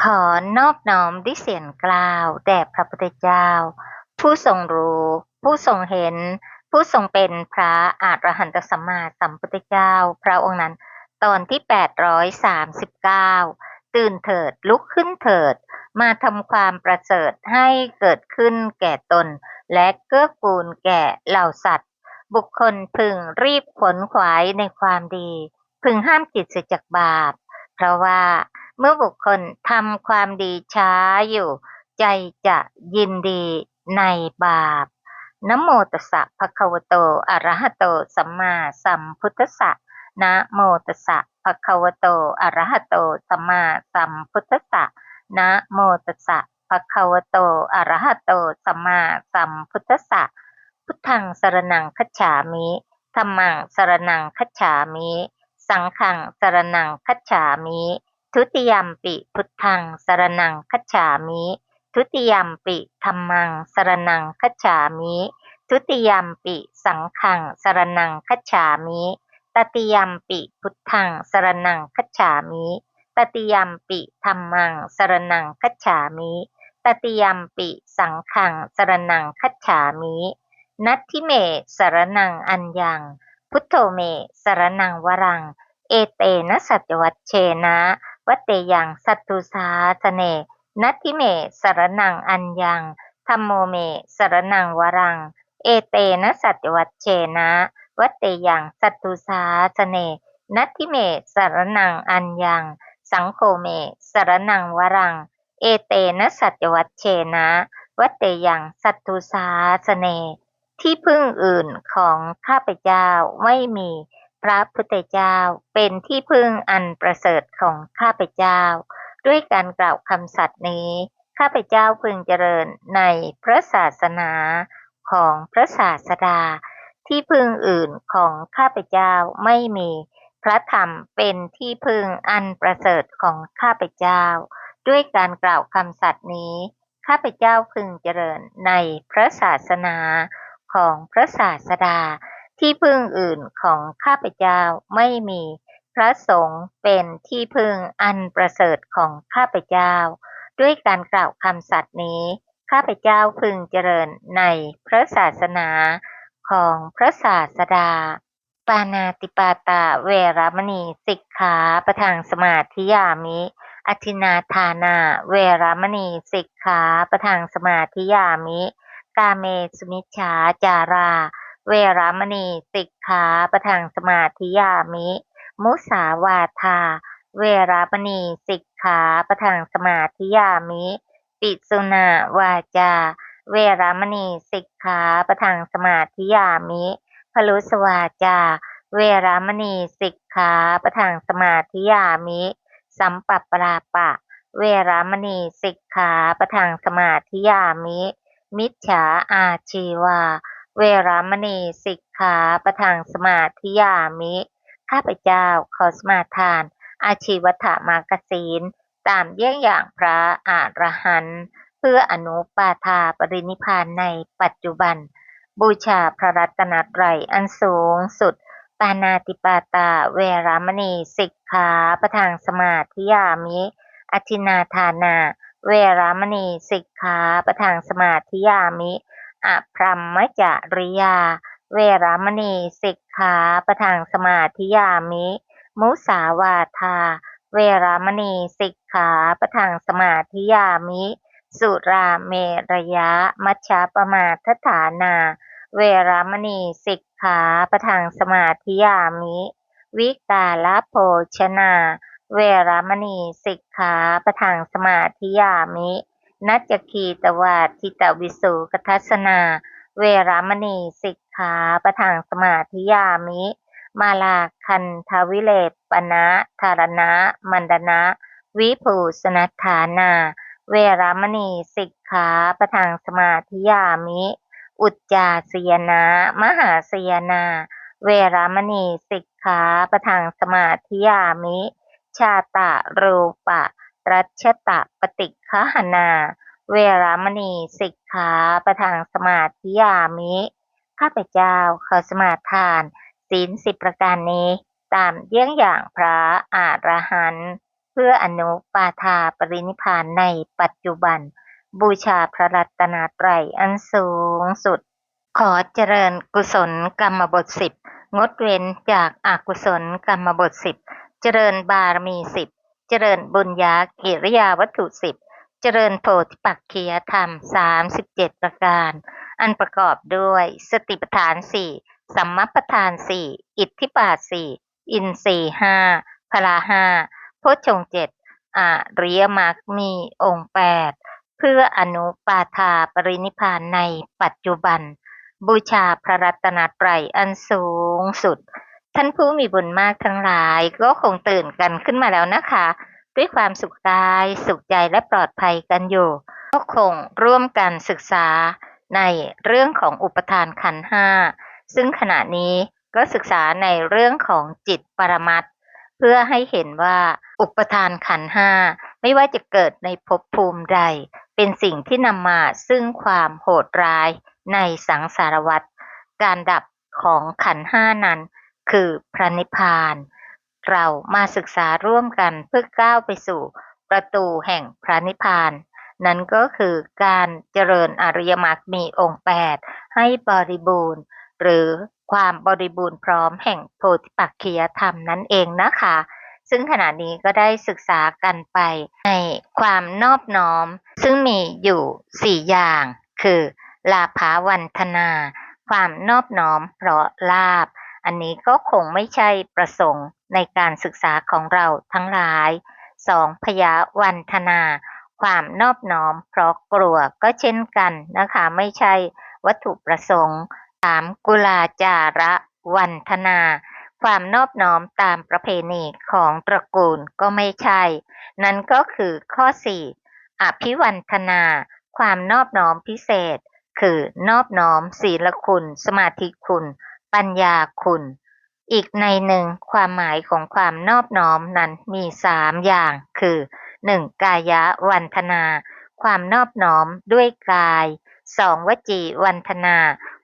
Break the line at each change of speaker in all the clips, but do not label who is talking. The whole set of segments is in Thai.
ขอนอบน้อมด้วยเสียงกล่าวแด่พระพุทธเจ้าผู้ทรงรู้ผู้ทรงเห็นผู้ทรงเป็นพระอรหันตสัมมาสัมพุทธเจ้าพระองค์นั้นตอนที่839ตื่นเถิดลุกขึ้นเถิดมาทำความประเสริฐให้เกิดขึ้นแก่ตนและเกื้อกูลแก่เหล่าสัตว์บุคคลพึงรีบขวนขวายในความดีพึงห้ามจิตเสียจากบาปเพราะว่า เมื่อบุคคลทำความดีช้าอยู่ใจจะยินดีในบาปนะโมตัสสะภะคะวะโตอะระหะโตสัมมาสัมพุทธัสสะนะโมตัสสะภะคะวะโตอะระหะโตสัมมาสัมพุทธัสสะนะโมตัสสะภะคะวะโตอะระหะโตสัมมาสัมพุทธัสสะพุทธังสรณังคัจฉามิธัมมังสรณังคัจฉามิสังฆังสรณังคัจฉามิ ทุติยัมปิพุทธังสรณังคัจฉามิทุติยัมปิธัมมังสรณังคัจฉามิทุติยัมปิสังฆังสรณังคัจฉามิตติยัมปิพุทธังสรณังคัจฉามิตติยัมปิธัมมังสรณังคัจฉามิตติยัมปิสังฆังสรณังคัจฉามินัตถิเมสรณังอัญญังพุทโธเมสรณังวรังเอเตนะสัจวัชเชนะ วัตเตยังสัตตุสาสเนนัตถิเมสรนังอัญญังธัมโมเมสรนังวรังเอเตนะสัจวัชเชนะวัตเตยังสัตตุสาสเนนัตถิเมสรนังอัญญังสังโฆเมสรนังวรังเอเตนะสัจวัชเชนะวัตเตยังสัตตุสาสเนที่พึ่งอื่นของข้าพเจ้าไม่มี พระพุทธเจ้าเป็นที่พึ่งอันประเสริฐของข้าพเจ้าด้วยการกล่าวคำสัตย์นี้ข้าพเจ้าพึงเจริญในพระศาสนาของพระศาสดาที่พึ่งอื่นของข้าพเจ้าไม่มีพระธรรมเป็นที่พึ่งอันประเสริฐของข้าพเจ้าด้วยการกล่าวคำสัตย์นี้ข้าพเจ้าพึงเจริญในพระศาสนาของพระศาสดา ที่พึ่งอื่นของข้าพเจ้าไม่มีพระสงฆ์เป็นที่พึ่งอันประเสริฐของข้าพเจ้าด้วยการกล่าวคำสัตย์นี้ข้าพเจ้าพึงเจริญในพระศาสนาของพระศาสดาปานาติปาตาเวรมณีสิกขาปะทังสมาธิยามิอทินาทานาเวรมณีสิกขาปะทังสมาธิยามิกาเมสุมิชฌาจารา เวรมณีสิกขาปะทังสมาธิยามิมุสาวาทาเวรมณีสิกขาปะทังสมาธิยามิปิสุนาวาจาเวรมณีสิกขาปะทังสมาธิยามิพลุสวาจาเวรมณีสิกขาปะทังสมาธิยามิสัมปัปปราปะเวรมณีสิกขาปะทังสมาธิยามิมิจฉาอาชีวา เวรมณีสิกขาปะทังสมาธิยามิข้าพเจ้าขอสมาทานอาชีวถามากศีลตามเยี่ยงอย่างพระอรหันต์เพื่ออนุปาทาปรินิพพานในปัจจุบันบูชาพระรัตนตรัยอันสูงสุดปานาติปาตาเวรมณีสิกขาปะทังสมาธิยามิอทินาทานาเวรมณีสิกขาปะทังสมาธิยามิ อพรหมจริยาเวรมณีสิกขาปะทังสมาธิยามิมุสาวาทาเวรมณีสิกขาปะทังสมาธิยามิสุราเมรยะมัชฌะปมาทฐานาเวรมณีสิกขาปะทังสมาธิยามิวิกาลโภชนาเวรมณีสิกขาปะทังสมาธิยามินัจจคีตวาทิตวิสุกทัสสนาเวรมณีสิกขาปะทังสมาธิยามิมาลาคันทวิเลปนะธารณะมันดนะวิภูสนัฏฐานาเวรมณีสิกขาปะทังสมาธิยามิอุจจาสยนะมหาสยนาเวรมณีสิกขาปะทังสมาธิยามิชาตะรูปะรัชตะปฏิฆหนาเวรมณีสิกขาปะทังสมาธิยามิข้าพเจ้าขอสมาทาน ศีล10 ประการนี้ตามเยี่ยงอย่างพระอรหันต์ พื่ออนุปาทาปรินิพพานในปัจจุบันบูชาพระรัตนตรัยอันสูงสุดขอเจริญกุศลกรรมบท10งดเว้นจากอกุศลกรรมบท10เจริญบารมี10เจริญบุญญากิริยาวัตถุ10เจริญโพธิปักขิยธรรม37ประการอันประกอบด้วยสติปัฏฐาน4สัมมัปปทาน4อิทธิบาท4อินทรีย์5พละ5โพชฌงค์7อริยมรรคมีองค์8เพื่ออนุปาทาปรินิพพานในปัจจุบันบูชาพระรัตนตรัยอันสูงสุดท่านผู้มีบุญมากทั้งหลายก็คงตื่นกันขึ้นมาแล้วนะคะด้วยความสุขกายสุขใจและปลอดภัยกันอยู่ก็คงร่วมกันศึกษาในเรื่องของอุปทานขันธ์5ซึ่งขณะนี้ก็ศึกษาในเรื่องของจิตปรมัตถ์เพื่อให้เห็นว่าอุปทานขันธ์5ไม่ว่าจะเกิดในภพภูมิใดเป็นสิ่งที่นำมาซึ่งความโหดร้ายในสังสารวัฏการดับของขันธ์5นั้นคือพระนิพพานเรามาศึกษาร่วมกันเพื่อก้าวไปสู่ประตูแห่งพระนิพพานนั่นก็คือการเจริญอริยมรรคมีองค์8ให้บริบูรณ์หรือความบริบูรณ์พร้อมแห่งโพธิปักขิยธรรมนั่นเองนะคะซึ่งขณะนี้ก็ได้ศึกษากันไปในความนอบน้อมซึ่งมีอยู่4อย่างคือลาภาวันธนาความนอบน้อมเพราะลาภอันนี้ก็คงไม่ใช่ประสงค์ในการศึกษาของเราทั้งหลาย2พยาวันธนาความนอบน้อมเพราะกลัวก็เช่นกันนะคะไม่ใช่วัตถุประสงค์3กุลาจาระวันธนาความนอบน้อมตามประเพณีของตระกูลก็ไม่ใช่นั่นก็คือข้อ4อภิวันธนาความนอบน้อมพิเศษคือนอบน้อมศีลคุณสมาธิคุณปัญญาคุณอีกในหนึ่งความหมายของความนอบน้อมนั้นมี3อย่างคือ1กายวันธนาความนอบน้อมด้วยกาย2วจีวันธนา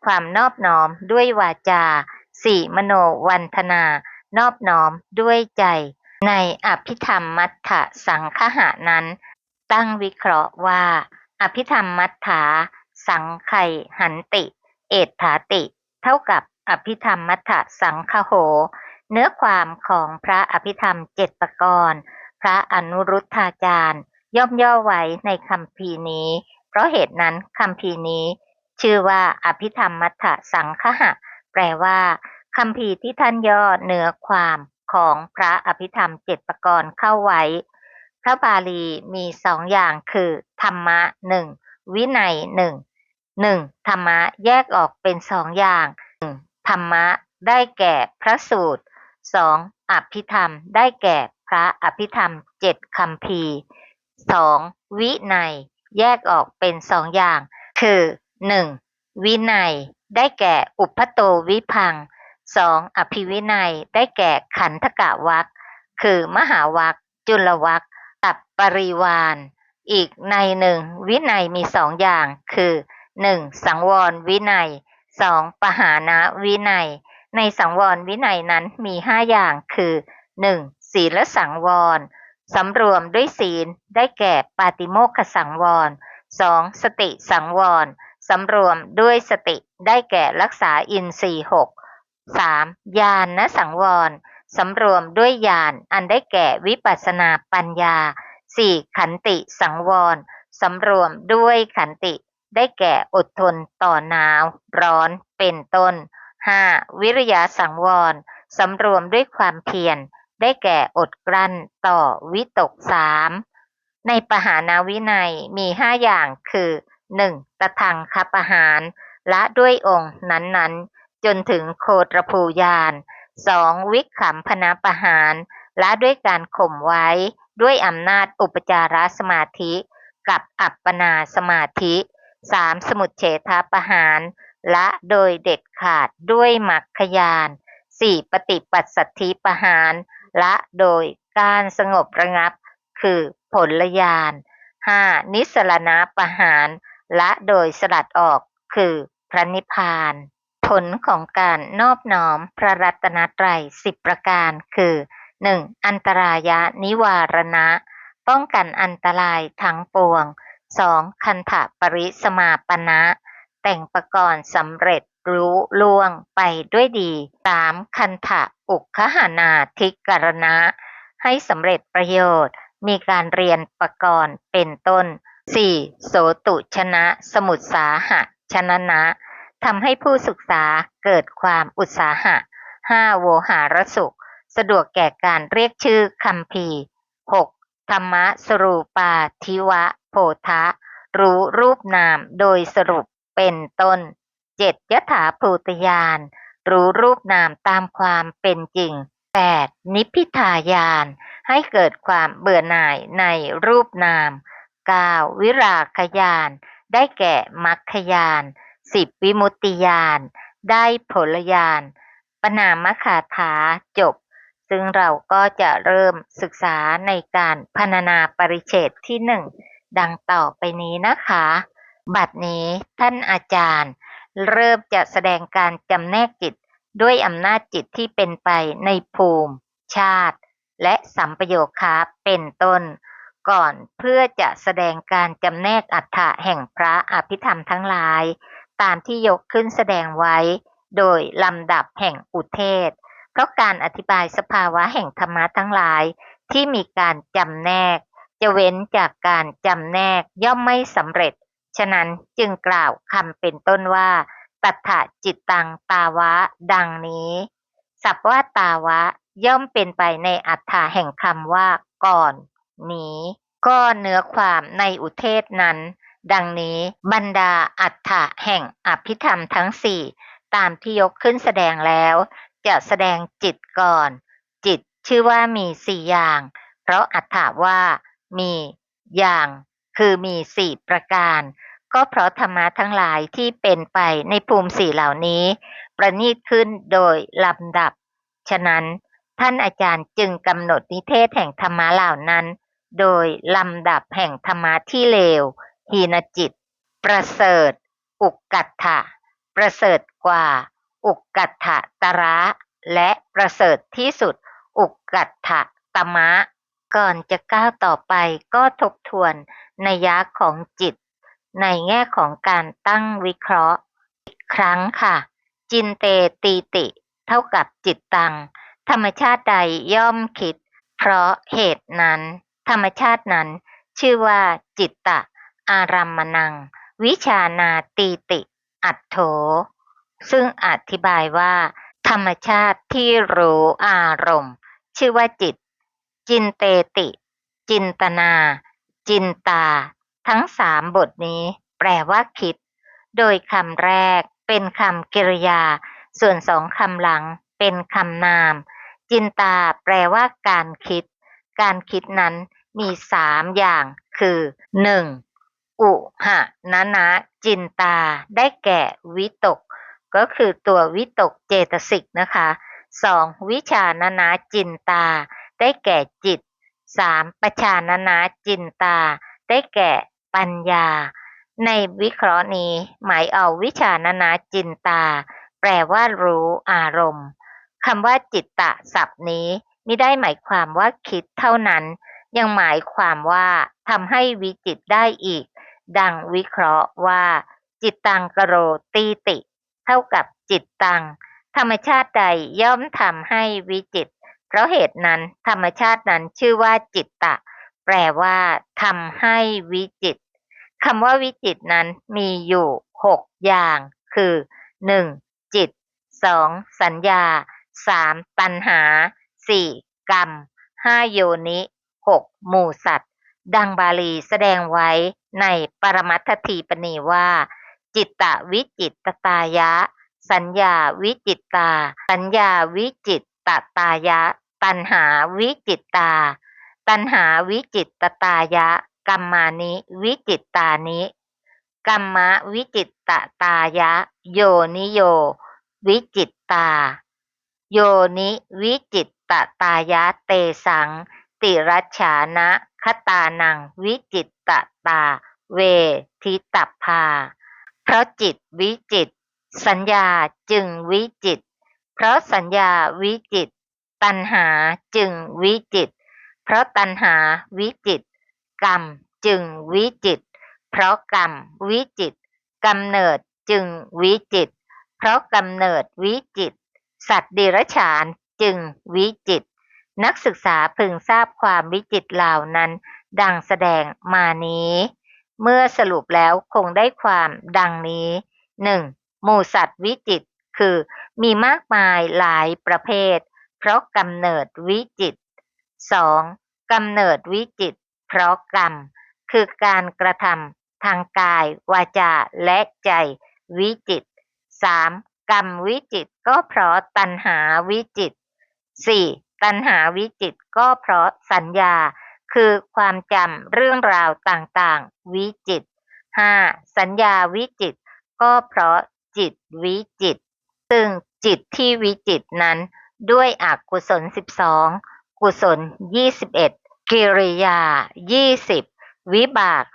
ความนอบน้อมด้วยวาจา4มโนวันธนานอบน้อมด้วยใจในอภิธรรมมัฏฐสังคหะนั้นตั้งวิเคราะห์ว่าอภิธรรมมัฏฐาสังไขหันติเอตถาติเท่ากับอภิธรรมมัฏฐสังคโหเนื้อความของพระอภิธรรม7ประกรณ์พระอนุรุทธาจารย์ย่อมย่อไว้ในคัมภีร์นี้เพราะเหตุนั้นคัมภีร์นี้ชื่อว่าอภิธรรมมัฏฐสังคหะแปลว่าคัมภีร์ที่ท่านย่อเนื้อความของพระอภิธรรม7ประกรณ์เข้าไว้พระบาลีมี2อย่างคือธรรมะ1วินัย1ธรรมะแยกออกเป็น2อย่างธรรมะได้แก่พระสูตร2อภิธรรมได้แก่พระอภิธรรม7คัมภีร์2วินัยแยกออกเป็น2อย่างคือ1วินัยได้แก่อุปโตวิพัง2อภิวินัยได้แก่ขันธกะวรรคคือมหาวรรคจุลวรรคกับปริวารอีกในหนึ่งวินัยมี2อย่างคือ1สังวรวินัย2ปหานะวินัยในสังวรวินัยนั้นมี5อย่างคือ1ศีลสังวรสำรวมด้วยศีลได้แก่ปาติโมกขสังวร2สติสังวรสำรวมด้วยสติได้แก่รักษาอินทรีย์6 3ญาณสังวรสำรวมด้วยญาณอันได้แก่วิปัสสนาปัญญา4ขันติสังวรสำรวมด้วยขันติได้แก่อดทนต่อหนาวร้อนเป็นต้น5วิริยะสังวรสำรวมด้วยความเพียรได้แก่อดกลั้นต่อวิตก3ในปหานาวินัยมี5อย่างคือ1ตทังคปหารละด้วยองค์นั้นๆจนถึงโคตรภูญาณ2วิคัมพนปหารละด้วยการข่มไว้ด้วยอำนาจอุปจารสมาธิกับอัปปนาสมาธิ3สมุจเฉทปหารละโดยเด็ดขาดด้วยมรรคญาณ4ปฏิปัสสัทธิปหารละโดยการสงบระงับคือผลญาณ5นิสรณปหารละโดยสลัดออกคือพระนิพพานผลของการนอบน้อมพระรัตนตรัย10ประการคือ 1. อันตรายะนิวารณะป้องกันอันตรายทั้งปวง 2. คันธปริสมาปณะแต่งประกรณ์สำเร็จรู้ล่วงไปด้วยดี 3. คันธอุคหานาธิกรณะให้สำเร็จประโยชน์มีการเรียนประกรณ์เป็นต้น 4. โสตุชนะสมุทสาหะชนะนะทำให้ผู้ศึกษาเกิดความอุตสาหะ 5. โวหารสุขสะดวกแก่การเรียกชื่อคัมภีร์ 6. ธรรมสรูปาทิวะโพธะรู้รูปนามโดยสรุปเป็นต้น 7. ยถาภูตญาณรู้รูปนามตามความเป็นจริง 8. นิพพิทายานให้เกิดความเบื่อหน่ายในรูปนาม 9. วิราคญาณได้แก่มรรคญาณ 10. วิมุตติญาณได้ผลญาณปนามคาถาจบ ซึ่งเราก็จะเริ่มศึกษาในการพรรณนาปริเฉดที่ 1 ดังต่อไปนี้นะคะ บัดนี้ท่านอาจารย์เริ่มจะแสดงการจำแนกจิตด้วยอำนาจจิตที่เป็นไปในภูมิ ชาติ และสัมปโยคะเป็นต้น ก่อนเพื่อจะแสดงการจำแนกอรรถะแห่งพระอภิธรรมทั้งหลาย ตามที่ยกขึ้นแสดงไว้โดยลำดับแห่งอุเทศ เพราะการอธิบายสภาวะแห่งธรรมะทั้งหลายที่มีการจำแนกจะเว้นจากการจำแนกย่อมไม่สำเร็จ ฉะนั้นจึงกล่าวคำเป็นต้นว่าตัฏฐจิตตังตาวะดังนี้ศัพท์ว่าตาวะย่อมเป็นไปในอรรถะแห่งคำว่าก่อนนี้ก็เนื้อความในอุเทศนั้นดังนี้บรรดาอรรถะแห่งอภิธรรมทั้งสี่ตามที่ยกขึ้นแสดงแล้วจะแสดงจิตก่อนจิตชื่อว่ามีสี่อย่างเพราะอรรถะว่ามีอย่างคือมีสี่ประการก็เพราะธรรมะทั้งหลายที่เป็นไปในภูมิสี่เหล่านี้ประณีตขึ้นโดยลำดับฉะนั้นท่านอาจารย์จึงกำหนดนิเทศแห่งธรรมะเหล่านั้นโดยลำดับแห่งธรรมะที่เลวหีนจิตประเสริฐอุกกัตถะประเสริฐกว่าอุกกัตถะตระและประเสริฐที่สุดอุกกัตถะตมะก่อนจะก้าวต่อไปก็ทบทวนนัยยะของจิตในแง่ของการตั้งวิเคราะห์อีกครั้งค่ะจินเตตีติเท่ากับจิตตังธรรมชาติใดย่อมคิดเพราะเหตุนั้นธรรมชาตินั้นชื่อว่าจิตตะอารัมมนังวิชานาตีติอัตโถซึ่งอธิบายว่าธรรมชาติที่รู้อารมณ์ชื่อว่าจิตจินเตติจินตนาจินตาทั้งสามบทนี้แปลว่าคิดโดยคำแรกเป็นคำกริยาส่วนสองคำหลังเป็นคำนามจินตาแปลว่าการคิดการคิดนั้นมีสามอย่างคือหนึ่งอุหะนะนะจินตาได้แก่วิตกก็คือตัววิตกเจตสิกนะคะสองวิชานะนะจินตาได้แก่จิตสามปชานะนะจินตาได้แก่ปัญญาในวิเคราะห์นี้หมายเอาวิชานะนะจินตาแปลว่ารู้อารมณ์คำว่าจิตตะศัพท์นี้ไม่ได้หมายความว่าคิดเท่านั้นยังหมายความว่าทำให้วิจิตรได้อีกดังวิเคราะห์ว่าจิตตังกโรตีติเท่ากับจิตตังธรรมชาติใดย่อมทำให้วิจิตรเพราะเหตุนั้นธรรมชาตินั้นชื่อว่าจิตตะแปลว่าทำให้วิจิตรคำว่าวิจิตรนั้นมีอยู่6อย่างคือ1จิต2สัญญา3ตัณหา4กรรม5โยนิ6หมู่สัตว์ดังบาลีแสดงไว้ในปรมัตถทีปณีว่าจิตตวิจิตตายะสัญญาวิจิตตาสัญญาวิจิตตตายะตัณหาวิจิตตาตัณหาวิจิตตตายะกัมมานิวิจิตตานิกัมมะวิจิตตตายะโยนิโยวิจิตตาโยนิวิจิตตตายะเตสังติรัชฉานะคตานังวิจิตตตาเวทิตภาเพราะจิตวิจิตสัญญาจึงวิจิตเพราะสัญญาวิจิต ตัณหาจึงวิจิตรเพราะตัณหาวิจิตรกรรมจึงวิจิตรเพราะกรรมวิจิตรกำเนิดจึงวิจิตรเพราะกำเนิดวิจิตรสัตว์เดรัจฉานจึงวิจิตรนักศึกษาพึงทราบความวิจิตรเหล่านั้นดังแสดงมานี้เมื่อสรุปแล้วคงได้ความดังนี้ 1. หมู่สัตว์วิจิตรคือมีมากมายหลายประเภทเพราะกำเนิดวิจิตร 2. กำเนิดวิจิตรเพราะกรรมคือการกระทำทางกายวาจาและใจวิจิตร 3. กรรมวิจิตรก็เพราะตัณหาวิจิตร 4. ตัณหาวิจิตรก็เพราะสัญญาคือความจำเรื่องราวต่างๆวิจิตร 5. สัญญาวิจิตรก็เพราะจิตวิจิตรซึ่งจิตที่วิจิตรนั้นด้วยอกุศล12กุศล21กิริยา20วิบาก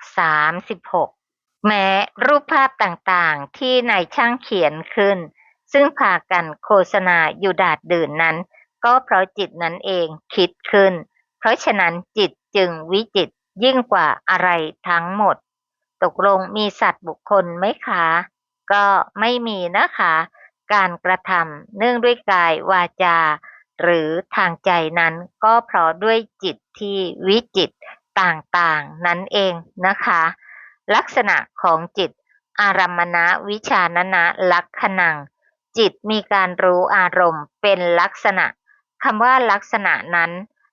36แม้รูปภาพต่างๆที่นายช่างเขียนขึ้นซึ่งพากันโฆษณาอยู่ดาดดื่นนั้นก็เพราะจิตนั้นเองคิดขึ้นเพราะฉะนั้นจิตจึงวิจิตรยิ่งกว่าอะไรทั้งหมดตกลงมีสัตว์บุคคลไหมคะก็ไม่มีนะคะการกระทำเนื่องด้วยกายวาจาหรือทางใจนั้นก็เพราะด้วยจิตที่วิจิตรต่างๆนั่นเองนะคะลักษณะของจิตอารัมมณวิชานนะลักขณังจิตมีการรู้อารมณ์เป็นลักษณะคำว่าลักษณะนั้น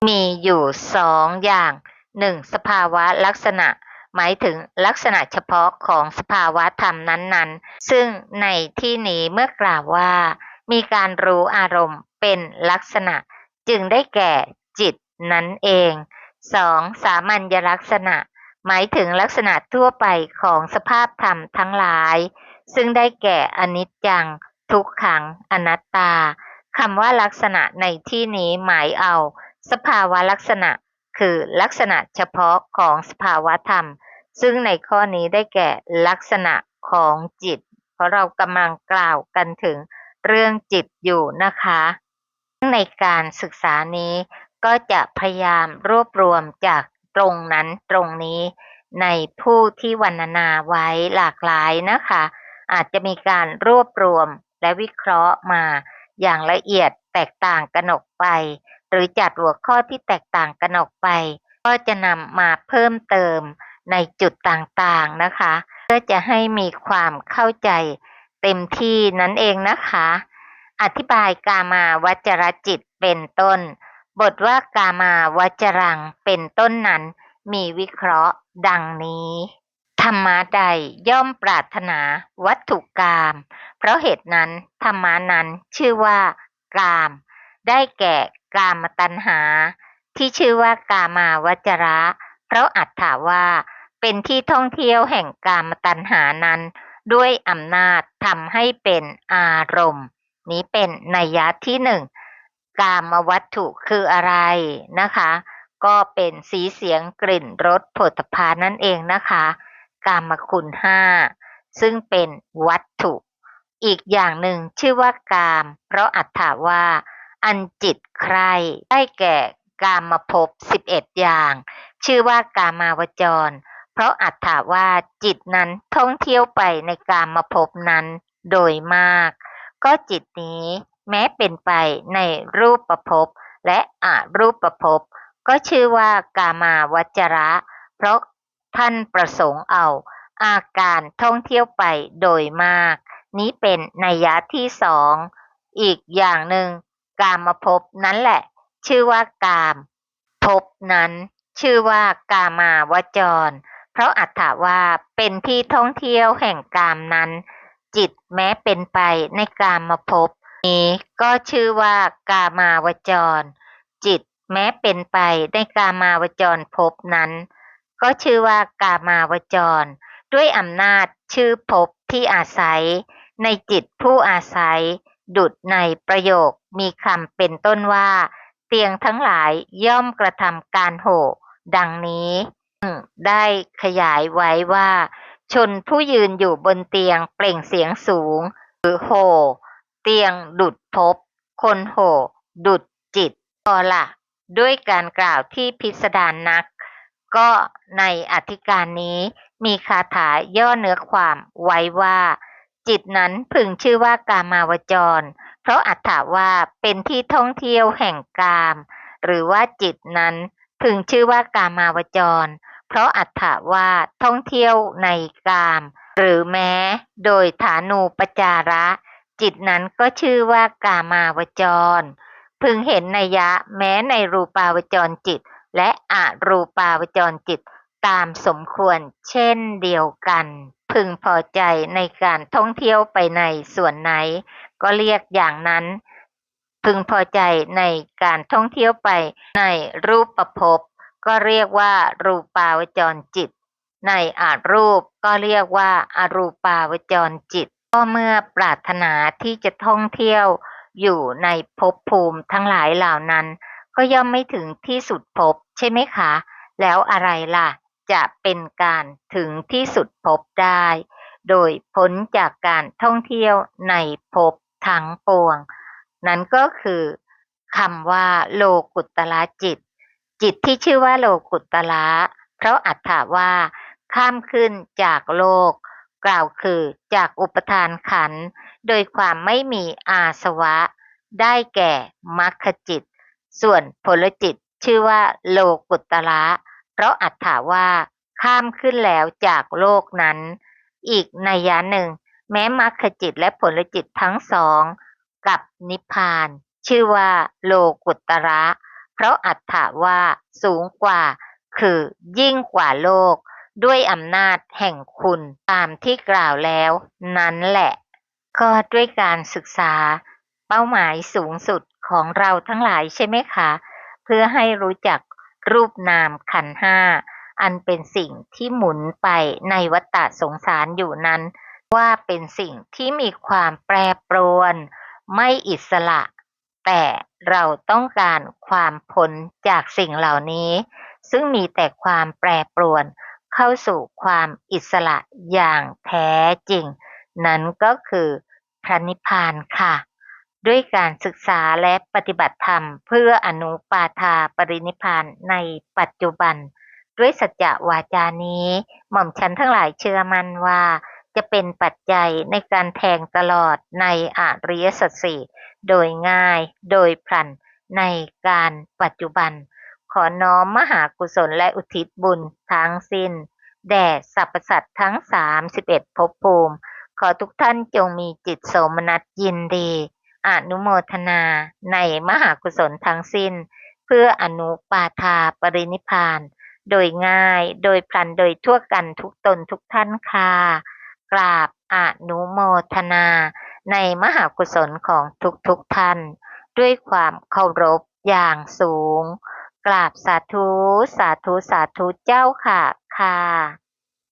มีอยู่2อย่าง1สภาวะลักษณะหมายถึงลักษณะเฉพาะของสภาวะธรรมนั้นๆซึ่งในที่นี้เมื่อกล่าวว่ามีการรู้อารมณ์เป็นลักษณะจึงได้แก่จิตนั่นเอง 2. สามัญลักษณะหมายถึงลักษณะทั่วไปของสภาพธรรมทั้งหลายซึ่งได้แก่อนิจจังทุกขังอนัตตาคำว่าลักษณะในที่นี้หมายเอาสภาวะลักษณะคือลักษณะเฉพาะของสภาวะธรรมซึ่งในข้อนี้ได้แก่ลักษณะของจิตเพราะเรากำลังกล่าวกันถึงเรื่องจิตอยู่นะคะในการศึกษานี้ก็จะพยายามรวบรวมจากตรงนั้นตรงนี้ในผู้ที่วรรณนาไว้หลากหลายนะคะอาจจะมีการรวบรวมและวิเคราะห์มาอย่างละเอียดแตกต่างกันออกไปหรือจัดหัวข้อที่แตกต่างกันออกไปก็จะนำมาเพิ่มเติมในจุดต่างๆนะคะเพื่อจะให้มีความเข้าใจเต็มที่นั่นเองนะคะอธิบายกามาวจรจิตเป็นต้นบทว่ากามาวจรังเป็นต้นนั้นมีวิเคราะห์ดังนี้ธรรมะใดย่อมปรารถนาวัตถุกามเพราะเหตุนั้นธรรมะนั้นชื่อว่ากามได้แก่กามตัณหาที่ชื่อว่ากามาวจระเพราะอัตถาว่าเป็นที่ท่องเที่ยวแห่งกามตัณหานั้นด้วยอำนาจทำให้เป็นอารมณ์นี้เป็นนัยยะที่1กามวัตถุคืออะไรนะคะก็เป็นสีเสียงกลิ่นรสโผฏฐัพพะนั่นเองนะคะกามคุณ5ซึ่งเป็นวัตถุอีกอย่างหนึ่งชื่อว่ากามเพราะอัตถาว่าอันจิตใคร่ได้แก่กามภพ11อย่างชื่อว่ากามาวจรเพราะอัตถาว่าจิตนั้นท่องเที่ยวไปในกามภพนั้นโดยมากก็จิตนี้แม้เป็นไปในรูปภพและอรูปภพก็ชื่อว่ากามาวจระเพราะท่านประสงค์เอาอาการท่องเที่ยวไปโดยมากนี้เป็นนัยยะที่2อีกอย่างหนึ่งกามภพนั้นแหละชื่อว่ากามภพนั้นชื่อว่ากามาวจรเพราะอัตถาว่าเป็นที่ท่องเที่ยวแห่งกามนั้นจิตแม้เป็นไปในกามภพนี้ก็ชื่อว่ากามาวจรจิตแม้เป็นไปในกามาวจรภพนั้นก็ชื่อว่ากามาวจรด้วยอำนาจชื่อภพที่อาศัยในจิตผู้อาศัยดุจในประโยคมีคำเป็นต้นว่าเตียงทั้งหลายย่อมกระทำการโห่ดังนี้ได้ขยายไว้ว่าชนผู้ยืนอยู่บนเตียงเปล่งเสียงสูงหรือโห่เตียงดุจภพคนโห่ดุจจิต พอละด้วยการกล่าวที่พิสดารนักก็ในอธิการนี้มีคาถาย่อเนื้อความไว้ว่าจิตนั้นพึงชื่อว่ากามาวจรเพราะอัตถาว่าเป็นที่ท่องเที่ยวแห่งกามหรือว่าจิตนั้นพึงชื่อว่ากามาวจรเพราะอัตถาว่าท่องเที่ยวในกามหรือแม้โดยฐานูปจาระจิตนั้นก็ชื่อว่ากามาวจร พึงเห็นนัยยะแม้ในรูปาวจรจิตและอรูปาวจรจิตตามสมควรเช่นเดียวกันพึงพอใจในการท่องเที่ยวไปในส่วนไหนก็เรียกอย่างนั้นพึงพอใจในการท่องเที่ยวไปในรูปภพก็เรียกว่ารูปาวจรจิตในอารูปก็เรียกว่าอรูปาวจรจิตก็เมื่อปรารถนาที่จะท่องเที่ยวอยู่ในภพภูมิทั้งหลายเหล่านั้นก็ย่อมไม่ถึงที่สุดภพใช่ไหมคะแล้วอะไรล่ะจะเป็นการถึงที่สุดภพได้โดยพ้นจากการท่องเที่ยวในภพทั้งปวงนั้นก็คือคำว่าโลกุตตรจิตจิตที่ชื่อว่าโลกุตตระเพราะอัตถาว่าข้ามขึ้นจากโลกกล่าวคือจากอุปทานขันธ์โดยความไม่มีอาสวะได้แก่มรรคจิตส่วนผลจิตชื่อว่าโลกุตตระเพราะอัตถาว่าข้ามขึ้นแล้วจากโลกนั้นอีกนัยยะหนึ่งแม้มรรคจิตและผลจิตทั้งสองกับนิพพานชื่อว่าโลกุตตระเพราะอัตถาว่าสูงกว่าคือยิ่งกว่าโลกด้วยอำนาจแห่งคุณตามที่กล่าวแล้วนั้นแหละก็ด้วยการศึกษาเป้าหมายสูงสุดของเราทั้งหลายใช่ไหมคะเพื่อให้รู้จักรูปนามขันธ์ห้าอันเป็นสิ่งที่หมุนไปในวัฏฏะสงสารอยู่นั้นว่าเป็นสิ่งที่มีความแปรปรวนไม่อิสระแต่เราต้องการความพ้นจากสิ่งเหล่านี้ซึ่งมีแต่ความแปรปรวนเข้าสู่ความอิสระอย่างแท้จริงนั้นก็คือพระนิพพานค่ะด้วยการศึกษาและปฏิบัติธรรมเพื่ออนุปาทาปรินิพพานในปัจจุบันด้วยสัจจะวาจานี้หม่อมฉันทั้งหลายเชื่อมั่นว่าจะเป็นปัจจัยในการแทงตลอดในอริยสัจสี่โดยง่ายโดยพลันในการปัจจุบันขอน้อมมหากุศลและอุทิศบุญทั้งสิ้นแด่สรรพสัตว์ทั้ง31ภพภูมิขอทุกท่านจงมีจิตโสมนัสยินดีอนุโมทนาในมหากุศลทั้งสิ้นเพื่ออนุปาทาปรินิพพานโดยง่ายโดยพลันโดยทั่วกันทุกตนทุกท่านค่ะกราบอนุโมทนาในมหากุศลของทุกท่านด้วยความเคารพอย่างสูงกราบสาธุสาธุสาธุเจ้าค่ะค่ะ